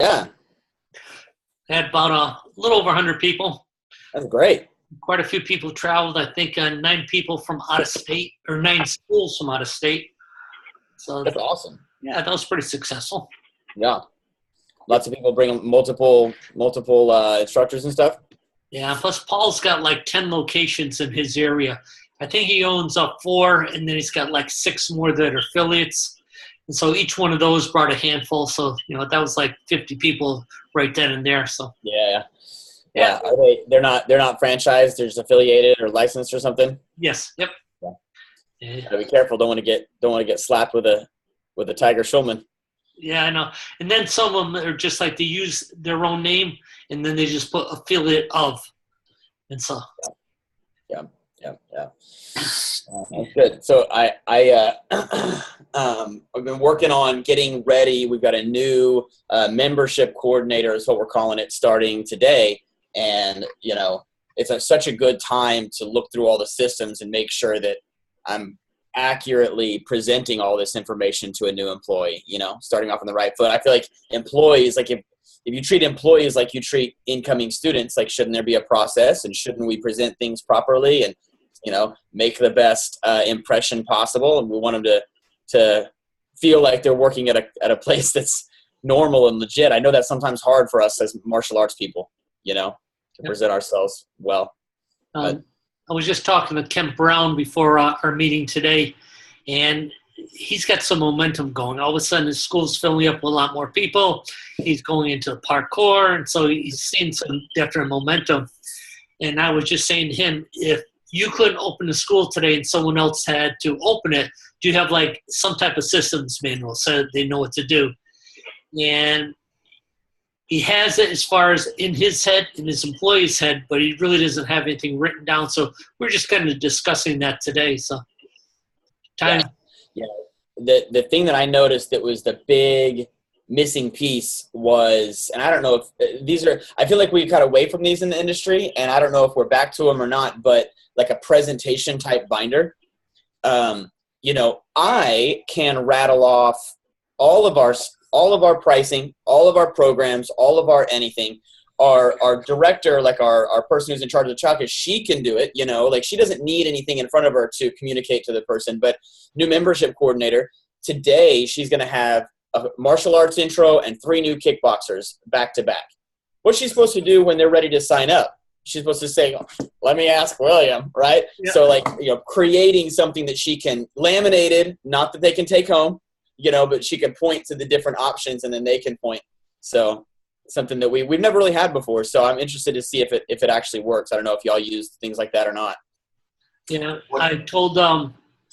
Yeah, Had about a little over 100 people. that's great. Quite a few people traveled. I think 9 people from out of state, or 9 schools from out of state. So That's awesome. yeah, that was pretty successful. Yeah, lots of people bring multiple instructors and stuff. Yeah. Plus, Paul's got like 10 locations in his area. I think he owns up 4, and then he's got like 6 more that are affiliates. And so each one of those brought a handful. So that was like 50 people right then and there. So Yeah, yeah. yeah. They're not franchised. They're just affiliated or licensed or something. Yes. Yep. Yeah. Yeah. Gotta be careful. Don't want to get slapped with a Tiger Schulman. Yeah, I know. And then some of them are just like they use their own name and then they just put affiliate of. And so Yeah, yeah, yeah. That's good. So I've been working on getting ready. We've got a new membership coordinator, is what we're calling it, starting today. And it's such a good time to look through all the systems and make sure that I'm accurately presenting all this information to a new employee. Starting off on the right foot. I feel like employees, like if you treat employees like you treat incoming students, like shouldn't there be a process, and shouldn't we present things properly and make the best impression possible? And we want them to feel like they're working at a place that's normal and legit. I know that's sometimes hard for us as martial arts people, to present ourselves well. I was just talking to Kemp Brown before our meeting today, and he's got some momentum going. All of a sudden, his school's filling up with a lot more people. He's going into parkour, and so he's seeing some definite momentum. And I was just saying to him, if you couldn't open a school today and someone else had to open it, do you have like some type of systems manual so they know what to do? And he has it as far as in his head, in his employee's head, but he really doesn't have anything written down. So we're just kind of discussing that today. So time. Yeah. The thing that I noticed that was the big missing piece was, and I don't know if I feel like we got away from these in the industry, and I don't know if we're back to them or not, but like a presentation type binder. I can rattle off all of our pricing, all of our programs, all of our anything. Our director, like our person who's in charge of the childcare, she can do it, like she doesn't need anything in front of her to communicate to the person. But new membership coordinator, today she's going to have a martial arts intro and 3 new kickboxers back to back. What's she supposed to do when they're ready to sign up? She's supposed to say, let me ask William, right? Yeah. So creating something that she can laminated, not that they can take home, but she can point to the different options and then they can point. So something that we've never really had before. So I'm interested to see if it actually works. I don't know if y'all use things like that or not. Yeah, I told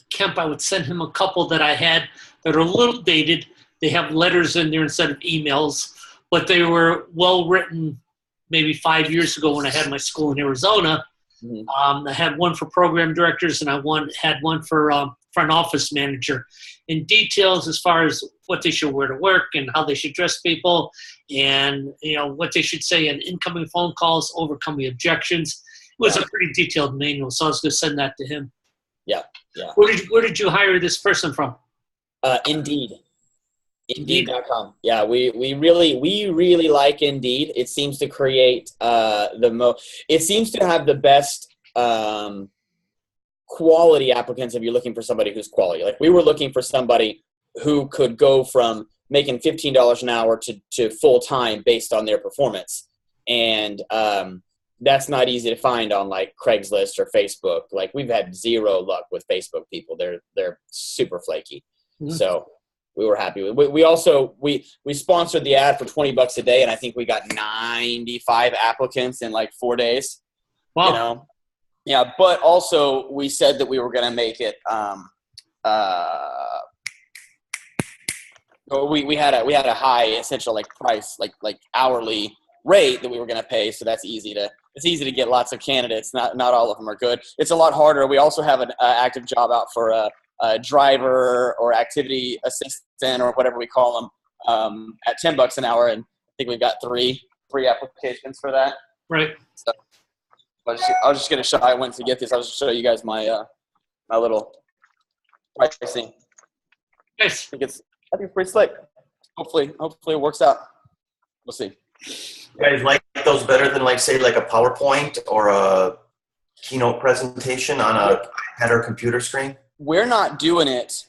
Kemp I would send him a couple that I had that are a little dated. They have letters in there instead of emails, but they were well written maybe 5 years ago when I had my school in Arizona. Mm-hmm. I had one for program directors and I had one for front office manager, in details as far as what they should wear to work and how they should dress people and, what they should say in incoming phone calls, overcoming objections. It was a pretty detailed manual, so I was going to send that to him. Yeah, yeah. Where did you hire this person from? Indeed. Indeed.com. Yeah, we really like Indeed. It seems to create it seems to have the best quality applicants if you're looking for somebody who's quality. Like we were looking for somebody who could go from making $15 an hour to full time based on their performance. And that's not easy to find on like Craigslist or Facebook. Like we've had zero luck with Facebook people. They're super flaky. Mm-hmm. So we were happy with it. We also sponsored the ad for $20 a day, and I think we got 95 applicants in like 4 days. Wow. Yeah, but also we said that we were going to make it. We had a high essential like price like hourly rate that we were going to pay, so it's easy to get lots of candidates. Not all of them are good. It's a lot harder. We also have an active job out for a driver or activity assistant or whatever we call them at $10 an hour, and I think we've got three applications for that. Right. So I was just going to show. I went to get this. I was just show you guys my my little pricing. Nice. I think it's pretty slick. Hopefully it works out. We'll see. You guys like those better than like say like a PowerPoint or a keynote presentation on a iPad or computer screen? We're not doing it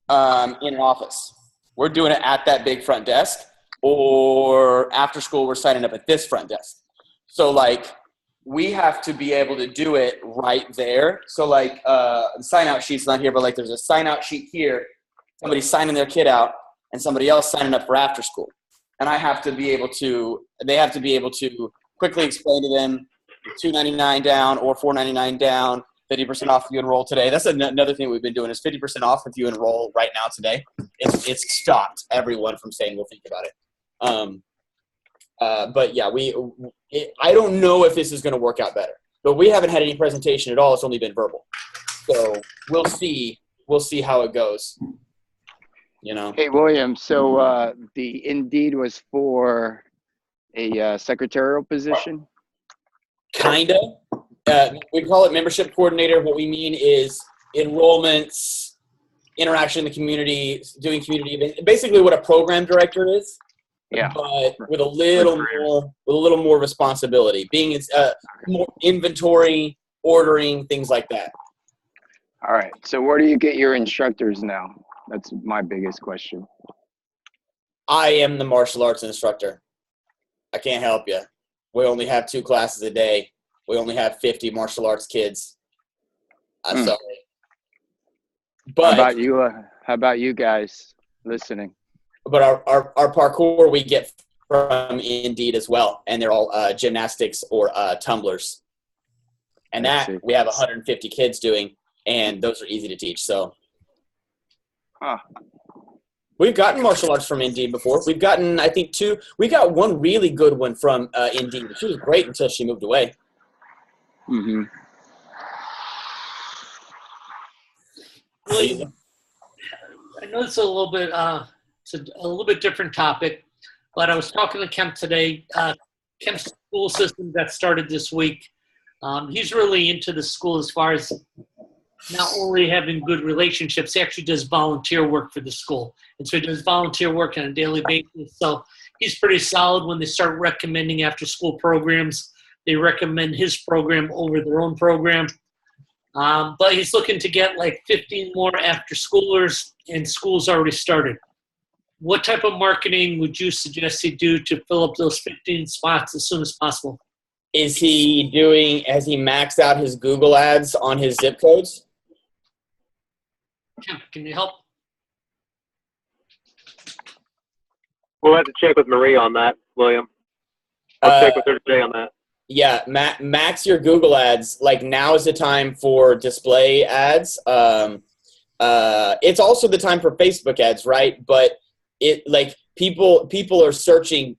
in an office. We're doing it at that big front desk, or after school we're signing up at this front desk. So like we have to be able to do it right there. So like the sign out sheet's not here, but like there's a sign out sheet here, somebody signing their kid out and somebody else signing up for after school. And they have to be able to quickly explain to them $2.99 down or $4.99 down, 50% off if you enroll today. That's another thing we've been doing is 50% off if you enroll right now today. It's stopped everyone from saying we'll think about it. But yeah, I don't know if this is going to work out better, but we haven't had any presentation at all. It's only been verbal. So we'll see how it goes. You know. Hey, William. So the Indeed was for a secretarial position? Kinda. We call it membership coordinator. What we mean is enrollments, interaction in the community, doing community events. Basically what a program director is. Yeah. But with a little more responsibility, being more inventory, ordering, things like that. All right. So where do you get your instructors now? That's my biggest question. I am the martial arts instructor. I can't help you. We only have 2 classes a day. We only have 50 martial arts kids. I'm sorry. But how about you guys listening? But our parkour we get from Indeed as well, and they're all gymnastics or tumblers. And that we have 150 kids doing, and those are easy to teach. So we've gotten martial arts from Indeed before. We've gotten, I think, 2. We got one really good one from Indeed. She was great until she moved away. Mm-hmm. Well, I know it's a little bit it's a little bit different topic, but I was talking to Kemp today. Kemp's school system that started this week. He's really into the school as far as not only having good relationships, he actually does volunteer work for the school. And so he does volunteer work on a daily basis. So he's pretty solid when they start recommending after school programs. They recommend his program over their own program. But he's looking to get like 15 more after schoolers, and school's already started. What type of marketing would you suggest he do to fill up those 15 spots as soon as possible? Has he maxed out his Google ads on his zip codes? Can you help? We'll have to check with Marie on that, William. I'll check with her today on that. Yeah, max your Google ads. Like now is the time for display ads. It's also the time for Facebook ads, right? But people are searching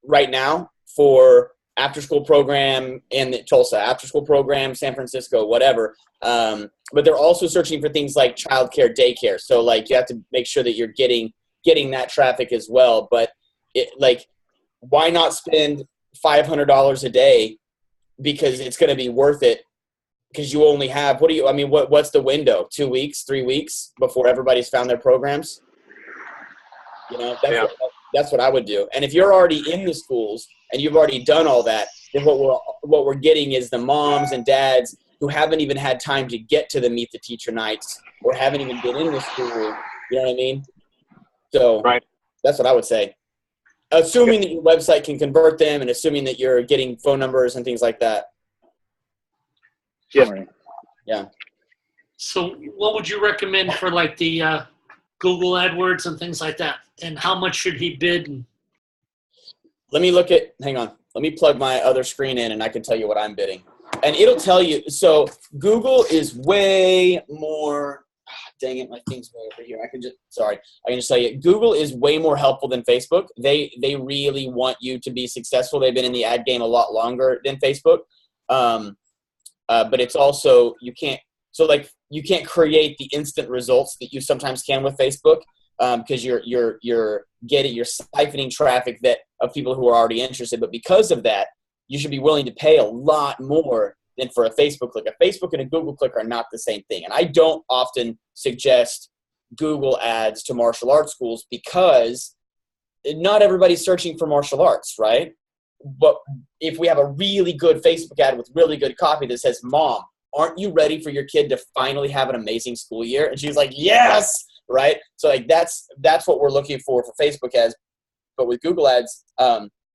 right now for after school program in Tulsa, after school program, San Francisco, whatever. But they're also searching for things like childcare, daycare. So like you have to make sure that you're getting that traffic as well. But why not spend $500 a day, because it's going to be worth it, because you only have, what's the window? 2 weeks, 3 weeks before everybody's found their programs? That's what I would do. And if you're already in the schools and you've already done all that, then what we're getting is the moms and dads who haven't even had time to get to the Meet the Teacher nights or haven't even been in the school. You know what I mean? So right. That's what I would say. Assuming that your website can convert them and assuming that you're getting phone numbers and things like that. Yeah. Yeah. So what would you recommend for like the Google AdWords and things like that? And how much should he bid? Hang on. Let me plug my other screen in and I can tell you what I'm bidding. And it'll tell you, so Google is way more, dang it, my thing's way over here. I can just tell you, Google is way more helpful than Facebook. They really want you to be successful. They've been in the ad game a lot longer than Facebook. But it's also, you can't create the instant results that you sometimes can with Facebook, because you're siphoning traffic of people who are already interested. But because of that, you should be willing to pay a lot more than for a Facebook click. A Facebook and a Google click are not the same thing. And I don't often suggest Google ads to martial arts schools because not everybody's searching for martial arts, right? But if we have a really good Facebook ad with really good copy that says, "Mom, aren't you ready for your kid to finally have an amazing school year?" And she's like, "Yes," right? So like that's what we're looking for Facebook ads. But with Google ads,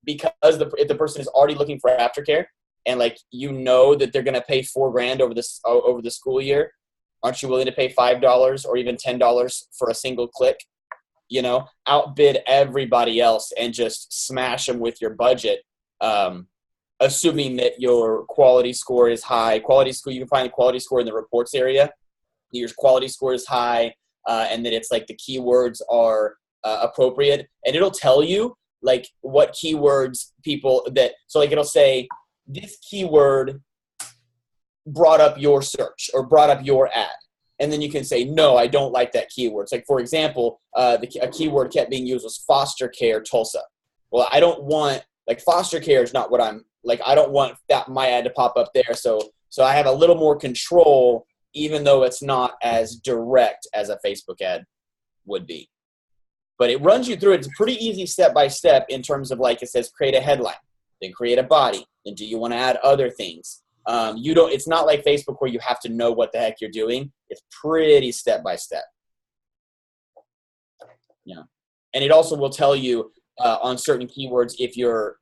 because if the person is already looking for aftercare and like that they're going to pay $4,000 over the school year, aren't you willing to pay $5 or even $10 for a single click? Outbid everybody else and just smash them with your budget. Assuming that your quality score is high. You can find the quality score in the reports area. Your quality score is high, and that it's like the keywords are appropriate, and it'll tell you like what keywords so like it'll say this keyword brought up your search or brought up your ad. And then you can say, no, I don't like that keyword. It's like, for example, a keyword kept being used was foster care Tulsa. Well, I don't want, like, foster care is not what I'm, like, I don't want my ad to pop up there. So I have a little more control, even though it's not as direct as a Facebook ad would be. But it runs you through it. It's pretty easy step-by-step in terms of, like, it says create a headline, then create a body, then do you want to add other things? It's not like Facebook where you have to know what the heck you're doing. It's pretty step-by-step. Yeah. And it also will tell you on certain keywords, if your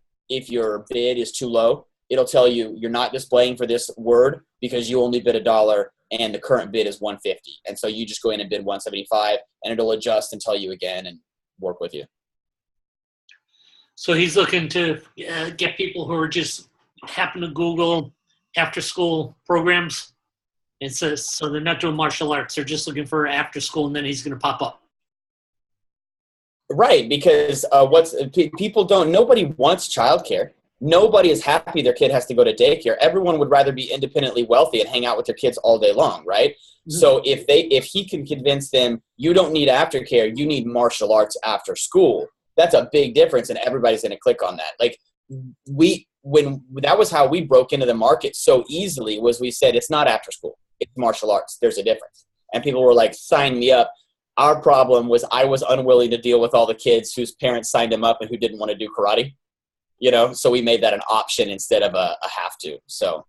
bid is too low, it'll tell you you're not displaying for this word because you only bid $1 and the current bid is $150. And so you just go in and bid $175 and it'll adjust and tell you again and work with you. So he's looking to get people who are just happen to Google after school programs. It says, so they're not doing martial arts. They're just looking for after school, and then he's going to pop up. Right, because nobody wants childcare. Nobody is happy their kid has to go to daycare. Everyone would rather be independently wealthy and hang out with their kids all day long, right? Mm-hmm. So if he can convince them, you don't need aftercare, you need martial arts after school, that's a big difference, and everybody's going to click on that. Like that was how we broke into the market so easily, was we said it's not after school, it's martial arts. There's a difference. And people were like, sign me up. Our problem was I was unwilling to deal with all the kids whose parents signed them up and who didn't want to do karate, so we made that an option instead of a have to. So,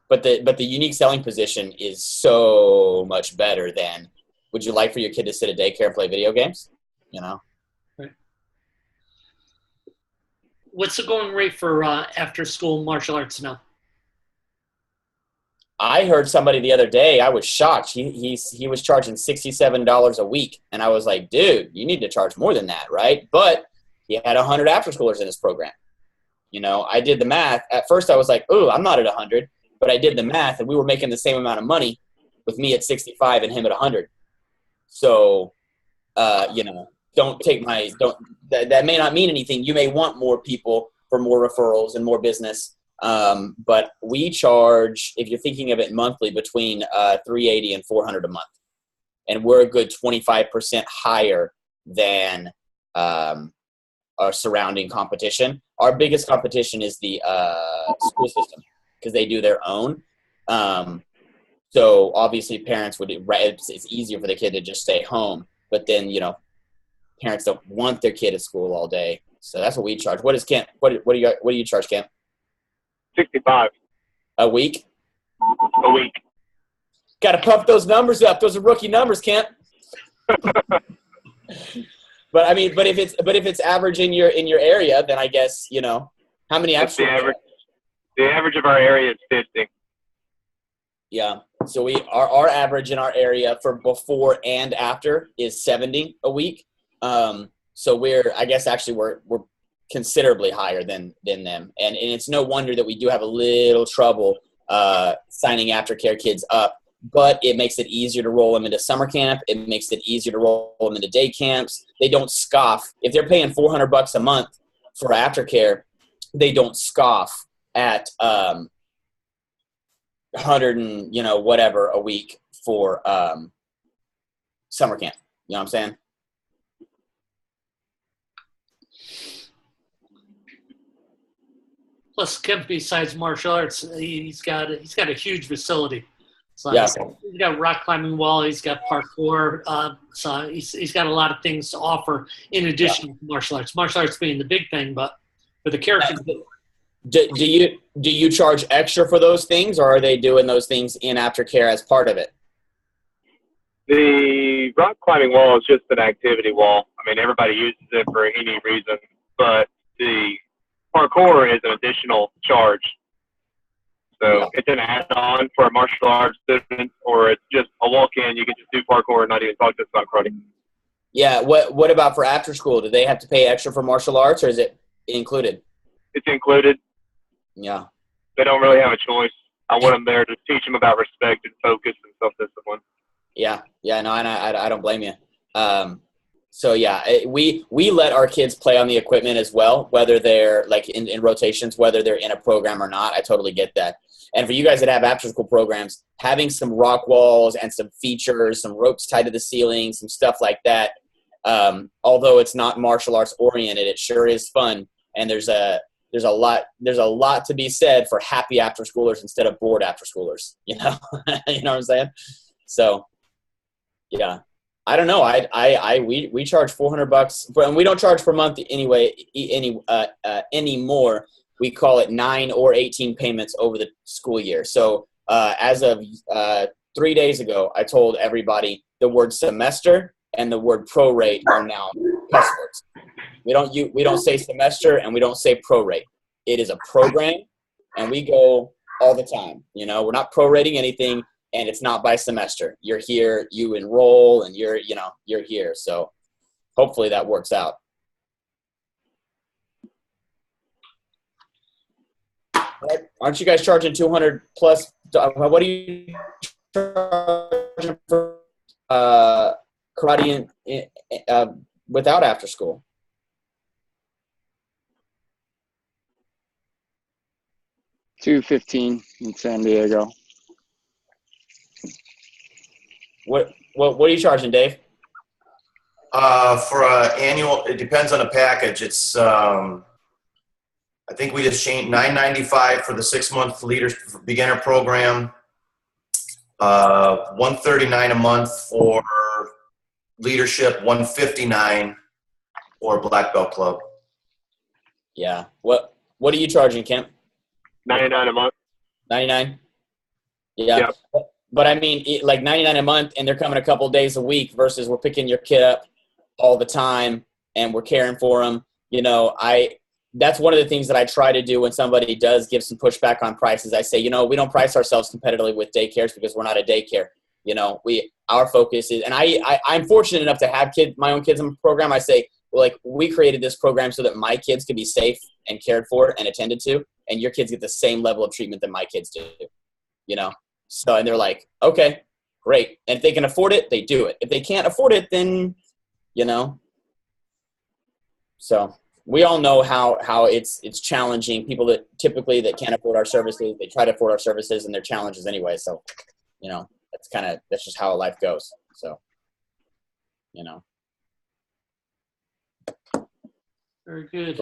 but the unique selling position is so much better than, would you like for your kid to sit at daycare and play video games? Right. What's the going rate for after school martial arts now? I heard somebody the other day, I was shocked. He was charging $67 a week. And I was like, dude, you need to charge more than that, right? But he had 100 after schoolers in his program. I did the math. At first I was like, ooh, I'm not at 100. But I did the math, and we were making the same amount of money with me at 65 and him at 100. So, that may not mean anything. You may want more people for more referrals and more business. But we charge, if you're thinking of it monthly, between $380 and $400 a month. And we're a good 25% higher than our surrounding competition. Our biggest competition is the school system, because they do their own. So obviously parents it's easier for the kid to just stay home. But then, parents don't want their kid at school all day. So that's what we charge. What is Kent? What do you charge, Kent? 65 a week. A week. Got to pump those numbers up. Those are rookie numbers, Kent. But if it's average in your area, then I guess how many That's the average. The average of our area is 50. Yeah. So our average in our area for before and after is 70 a week. So we're considerably higher than them. And it's no wonder that we do have a little trouble signing aftercare kids up, but it makes it easier to roll them into summer camp. It makes it easier to roll them into day camps. They don't scoff. If they're paying $400 a month for aftercare, they don't scoff at 100 and whatever a week for summer camp. You know what I'm saying? Plus, Kemp, besides martial arts, he's got a huge facility. So Yeah. he's got rock climbing wall. He's got parkour. So he's got a lot of things to offer in addition to martial arts. Martial arts being the big thing, but for the character. Do you charge extra for those things, or are they doing those things in aftercare as part of it? The rock climbing wall is just an activity wall. I mean, everybody uses it for any reason, but the parkour is an additional charge. So it's an add-on for a martial arts student, or it's just a walk-in. You can just do parkour and not even talk to somebody. Yeah. What about for after school? Do they have to pay extra for martial arts, or is it included? It's included. Yeah. They don't really have a choice. I want them there to teach them about respect and focus and self-discipline. Yeah. No, and I don't blame you. So yeah, we let our kids play on the equipment as well, whether they're like in rotations, whether they're in a program or not. I totally get that. And for you guys that have after school programs, having some rock walls and some features, some ropes tied to the ceiling, some stuff like that. Although it's not martial arts oriented, it sure is fun. And there's a lot to be said for happy after schoolers instead of bored after schoolers. You know, you know what I'm saying? So, yeah, I don't know. We charge $400, and we don't charge per month anyway. Anymore. We call it 9 or 18 payments over the school year. So as of 3 days ago, I told everybody the word semester and the word prorate are now cuss words. We don't say semester and we don't say prorate. It is a program, and we go all the time. You know, we're not prorating anything, and it's not by semester. You're here, you enroll, and you're here. So hopefully that works out. Aren't you guys charging 200 plus? What are you charging for karate without after school? $215 in San Diego. What are you charging, Dave? For annual, it depends on the package. It's I think we just changed $9.95 for the 6-month beginner program. $139 a month for leadership. $159 for Black Belt Club. Yeah. What are you charging, Kemp? $99 a month. 99. Yeah. Yep. But I mean, like 99 a month, and they're coming a couple days a week versus we're picking your kid up all the time and we're caring for them. You know, that's one of the things that I try to do when somebody does give some pushback on prices. I say, you know, we don't price ourselves competitively with daycares because we're not a daycare. You know, our focus is, and I'm fortunate enough to have my own kids in the program. I say, well, like, we created this program so that my kids could be safe and cared for and attended to, and your kids get the same level of treatment that my kids do. You know, so, and they're like, okay, great. And if they can afford it, they do it. If they can't afford it, then, you know, so. We all know how it's challenging. People that can't afford our services, they try to afford our services, and they're challenges anyway. So, you know, that's just how life goes. So, you know. Very good.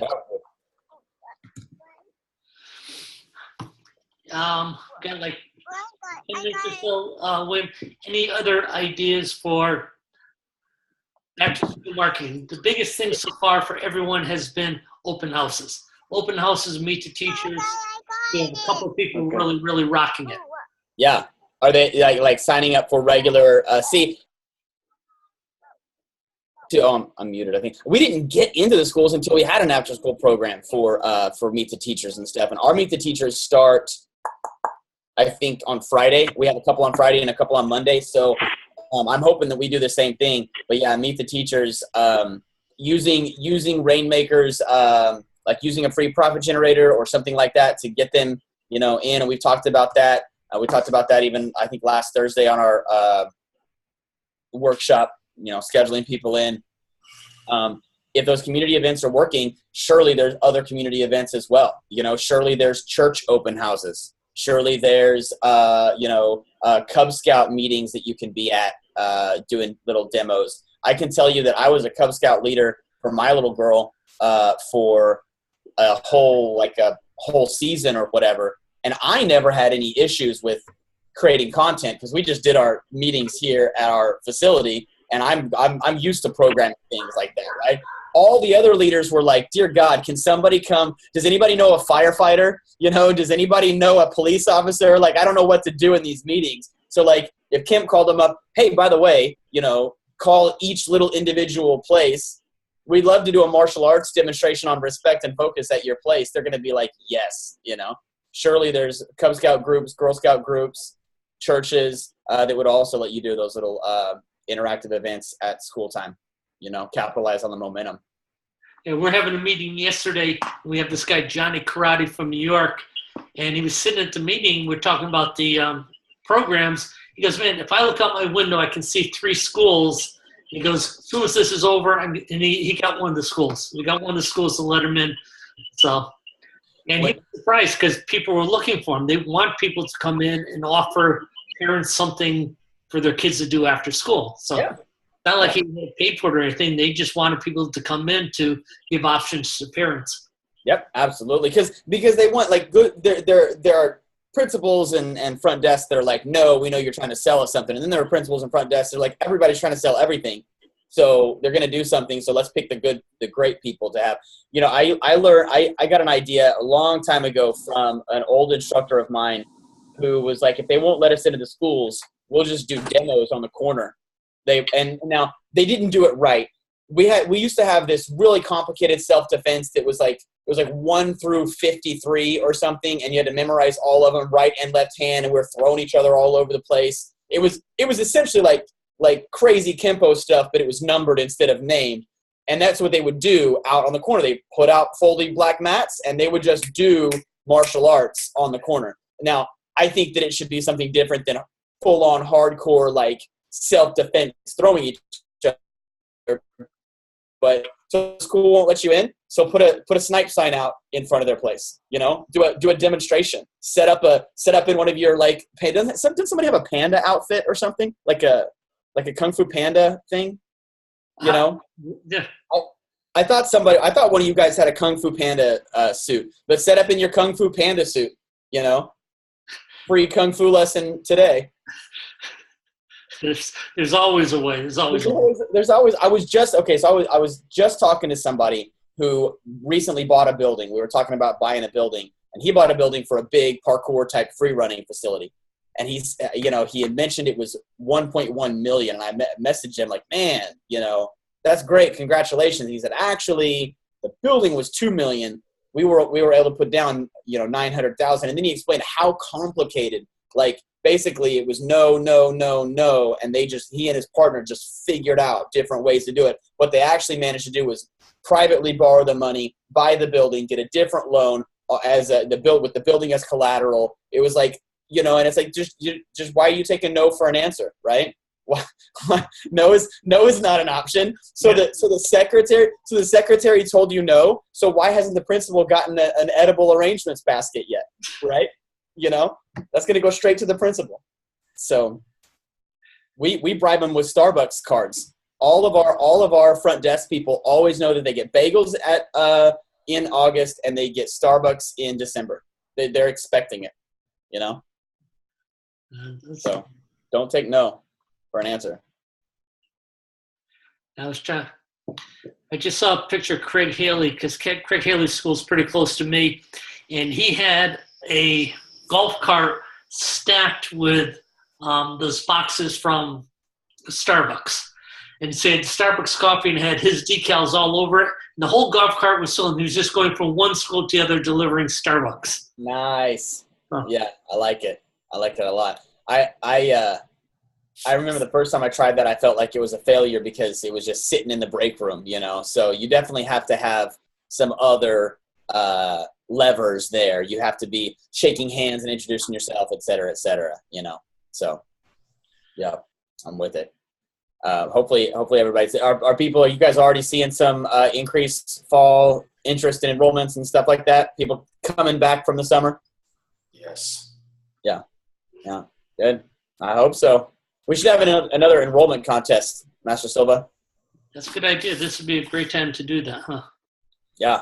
Got like 10 minutes or so. William, any other ideas for after school marketing? The biggest thing so far for everyone has been open houses. Open houses, meet the teachers. We have a couple of people really, really rocking it. Yeah. Are they like signing up for regular? I'm muted. I think we didn't get into the schools until we had an after-school program for Meet the Teachers and stuff. And our Meet the Teachers start, I think, on Friday. We have a couple on Friday and a couple on Monday. So. I'm hoping that we do the same thing, but yeah, Meet the Teachers, using Rainmakers, like using a free profit generator or something like that to get them, you know, in. And we've talked about that. We talked about that even, I think, last Thursday on our workshop, you know, scheduling people in. If those community events are working, surely there's other community events as well. You know, surely there's church open houses. Surely there's, Cub Scout meetings that you can be at doing little demos. I can tell you that I was a Cub Scout leader for my little girl for a whole season or whatever, and I never had any issues with creating content, because we just did our meetings here at our facility, and I'm used to programming things like that, right? All the other leaders were like, dear God, can somebody come? Does anybody know a firefighter? Does anybody know a police officer? Like, I don't know what to do in these meetings. So like, if Kim called them up, hey, by the way, call each little individual place. We'd love to do a martial arts demonstration on respect and focus at your place. They're going to be like, yes, Surely there's Cub Scout groups, Girl Scout groups, churches that would also let you do those little interactive events at school time. Capitalize on the momentum. Yeah, we're having a meeting yesterday. We have this guy, Johnny Karate from New York, and he was sitting at the meeting. We're talking about the programs. He goes, man, if I look out my window, I can see 3 schools. He goes, as soon as this is over, and he got one of the schools. We got one of the schools to let him in. So, and he was surprised because people were looking for him. They want people to come in and offer parents something for their kids to do after school. So. Yeah. Not like he paid for it or anything. They just wanted people to come in to give options to parents. Yep, absolutely. Because they want good. There are principals and front desks that are like, no, we know you're trying to sell us something. And then there are principals and front desks that are like, everybody's trying to sell everything. So they're going to do something. So let's pick the great people to have. I got an idea a long time ago from an old instructor of mine who was like, if they won't let us into the schools, we'll just do demos on the corner. Now they didn't do it right. We used to have this really complicated self-defense that was like 1 through 53 or something, and you had to memorize all of them, right and left hand, and we're throwing each other all over the place. It was essentially like crazy Kempo stuff, but it was numbered instead of named. And that's what they would do out on the corner. They put out folding black mats, and they would just do martial arts on the corner. Now, I think that it should be something different than full-on hardcore self-defense throwing each other, but so school won't let you in, so put a snipe sign out in front of their place. Do a demonstration, set up in one of your doesn't somebody have a panda outfit or something, like a kung fu panda thing? Yeah. I thought one of you guys had a kung fu panda suit, but set up in your kung fu panda suit. Free kung fu lesson today. There's always a way. There's always. I was just talking to somebody who recently bought a building. We were talking about buying a building, and he bought a building for a big parkour type free running facility. And he's, he had mentioned it was 1.1 million, and I messaged him like, man, that's great, congratulations. He said, actually, the building was 2 million. We were able to put down 900,000, and then he explained how complicated, basically it was no, and he and his partner just figured out different ways to do it. What they actually managed to do was privately borrow the money, buy the building, get a different loan with the building as collateral. It was and it's like, just why are you taking no for an answer, right? Why? No is not an option. So the secretary told you no. So why hasn't the principal gotten an edible arrangements basket yet, right? That's going to go straight to the principal. So we bribe them with Starbucks cards. All of our front desk people always know that they get bagels in August and they get Starbucks in December. They're expecting it, So don't take no for an answer. I just saw a picture of Craig Haley, because Craig Haley's school is pretty close to me, and he had a golf cart stacked with those boxes from Starbucks, and said Starbucks coffee, and had his decals all over it. And the whole golf cart was sold. He was just going from one school to the other delivering Starbucks. Nice. Huh. Yeah, I like it. I like it a lot. I remember the first time I tried that, I felt like it was a failure because it was just sitting in the break room, So you definitely have to have some other levers there. You have to be shaking hands and introducing yourself, et cetera, So, yeah, I'm with it. Hopefully everybody's. Are you guys already seeing some increased fall interest in enrollments and stuff like that? People coming back from the summer? Yes. Yeah. Good. I hope so. We should have another enrollment contest, Master Silva. That's a good idea. This would be a great time to do that, huh? Yeah.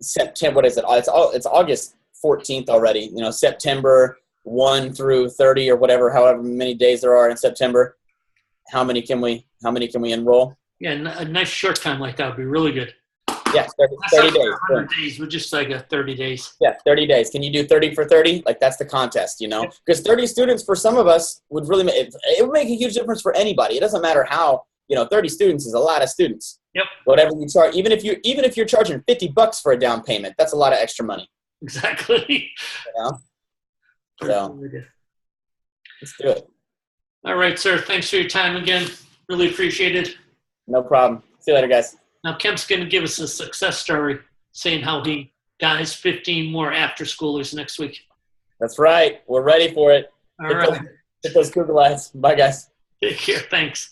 September, what is it? It's August 14th already. You know, September 1 through 30 or whatever, however many days there are in September. How many can we enroll? Yeah, a nice short time like that would be really good. Yeah, 30 days. 100 days. We're just like 30 days. Yeah, 30 days. Can you do 30 for 30? Like, that's the contest, you know? Because 30 students for some of us would really make it would make a huge difference for anybody. It doesn't matter how, 30 students is a lot of students. Yep. Whatever you charge, even if you're charging $50 for a down payment, that's a lot of extra money. Exactly. So let's do it. All right, sir. Thanks for your time again. Really appreciate it. No problem. See you later, guys. Now, Kemp's going to give us a success story saying how he got his 15 more after-schoolers next week. That's right. We're ready for it. All right. Hit those Google eyes. Bye, guys. Take care. Thanks.